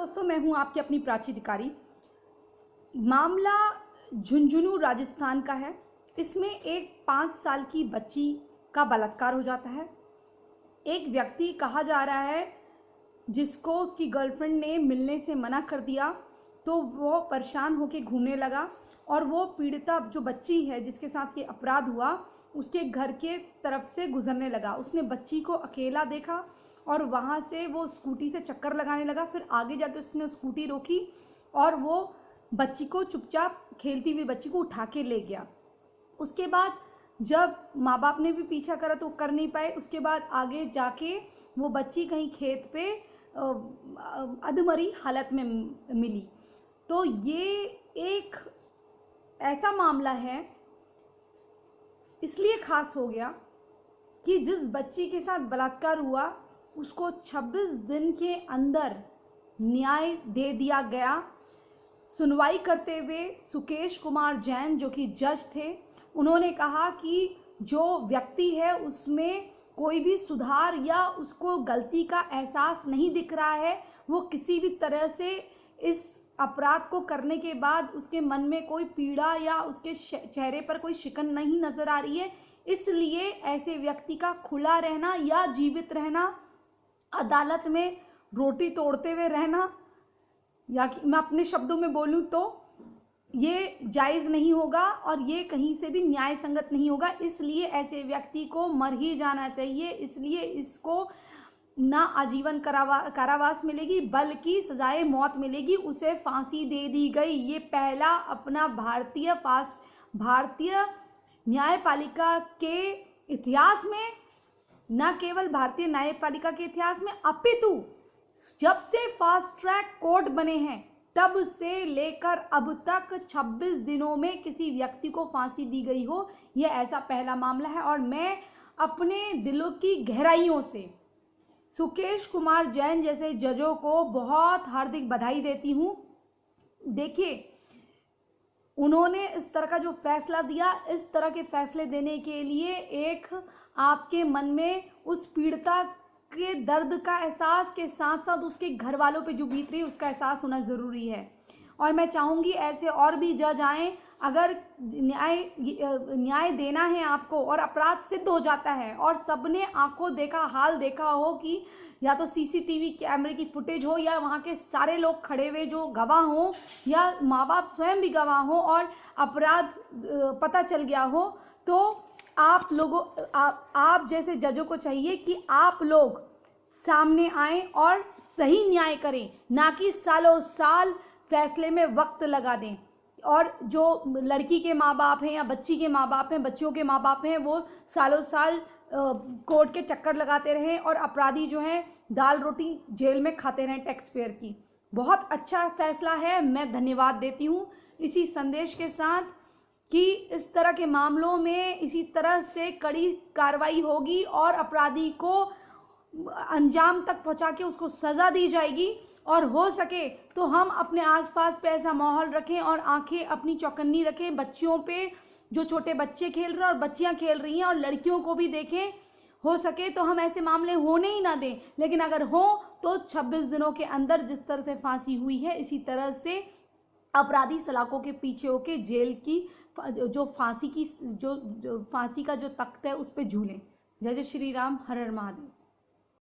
दोस्तों, मैं हूं आपकी अपनी प्राची अधिकारी। मामला झुंझुनू राजस्थान का है। इसमें एक 5 साल की बच्ची का बलात्कार हो जाता है। एक व्यक्ति कहा जा रहा है जिसको उसकी गर्लफ्रेंड ने मिलने से मना कर दिया, तो वो परेशान होकर घूमने लगा और वो पीड़िता जो बच्ची है जिसके साथ ये अपराध हुआ उसके घर के तरफ से गुजरने लगा। उसने बच्ची को अकेला देखा और वहाँ से वो स्कूटी से चक्कर लगाने लगा। फिर आगे जाके उसने स्कूटी रोकी और वो बच्ची को चुपचाप खेलती हुई बच्ची को उठा के ले गया। उसके बाद जब माँ बाप ने भी पीछा करा तो कर नहीं पाए। उसके बाद आगे जाके वो बच्ची कहीं खेत पे अधमरी हालत में मिली। तो ये एक ऐसा मामला है, इसलिए खास हो गया कि जिस बच्ची के साथ बलात्कार हुआ उसको 26 दिन के अंदर न्याय दे दिया गया। सुनवाई करते हुए सुकेश कुमार जैन जो कि जज थे, उन्होंने कहा कि जो व्यक्ति है उसमें कोई भी सुधार या उसको गलती का एहसास नहीं दिख रहा है। वो किसी भी तरह से इस अपराध को करने के बाद उसके मन में कोई पीड़ा या उसके चेहरे पर कोई शिकन नहीं नजर आ रही है। इसलिए ऐसे व्यक्ति का खुला रहना या जीवित रहना, अदालत में रोटी तोड़ते हुए रहना, या मैं अपने शब्दों में बोलूं तो ये जायज़ नहीं होगा और ये कहीं से भी न्याय संगत नहीं होगा। इसलिए ऐसे व्यक्ति को मर ही जाना चाहिए। इसलिए इसको ना आजीवन कारावास मिलेगी बल्कि सजाए मौत मिलेगी। उसे फांसी दे दी गई। ये पहला अपना भारतीय न्यायपालिका के इतिहास में, न केवल भारतीय न्यायपालिका के इतिहास में अपितु जब से फास्ट ट्रैक कोर्ट बने हैं तब से लेकर अब तक 26 दिनों में किसी व्यक्ति को फांसी दी गई हो, यह ऐसा पहला मामला है। और मैं अपने दिलों की गहराइयों से सुकेश कुमार जैन जैसे जजों को बहुत हार्दिक बधाई देती हूं। देखिए, उन्होंने इस तरह का जो फैसला दिया, इस तरह के फैसले देने के लिए एक आपके मन में उस पीड़िता के दर्द का एहसास के साथ साथ उसके घर वालों पे जो बीत रही है उसका एहसास होना ज़रूरी है। और मैं चाहूँगी ऐसे और भी जज आएँ। अगर न्याय देना है आपको और अपराध सिद्ध हो जाता है और सबने आंखों देखा हाल देखा हो कि या तो सीसीटीवी कैमरे की फुटेज हो या वहाँ के सारे लोग खड़े हुए जो गवाह हों या माँ बाप स्वयं भी गवाह हों और अपराध पता चल गया हो, तो आप जैसे जजों को चाहिए कि आप लोग सामने आएं और सही न्याय करें, ना कि सालों साल फैसले में वक्त लगा दें। और जो लड़की के माँ बाप हैं या बच्ची के माँ बाप हैं, बच्चियों के माँ बाप हैं, वो सालों साल कोर्ट के चक्कर लगाते रहें और अपराधी जो हैं दाल रोटी जेल में खाते रहें टैक्स पेयर की। बहुत अच्छा फैसला है, मैं धन्यवाद देती हूँ इसी संदेश के साथ कि इस तरह के मामलों में इसी तरह से कड़ी कार्रवाई होगी और अपराधी को अंजाम तक पहुंचा के उसको सजा दी जाएगी। और हो सके तो हम अपने आसपास पे ऐसा माहौल रखें और आंखें अपनी चौकन्नी रखें बच्चियों पे, जो छोटे बच्चे खेल रहे हैं और बच्चियां खेल रही हैं, और लड़कियों को भी देखें। हो सके तो हम ऐसे मामले होने ही ना दें, लेकिन अगर हो तो 26 दिनों के अंदर जिस तरह से फांसी हुई है इसी तरह से अपराधी सलाखों के पीछे होके जेल की जो फांसी का जो तख्त है उस पर झूलें। जय जय श्री राम, हर हर महादेव।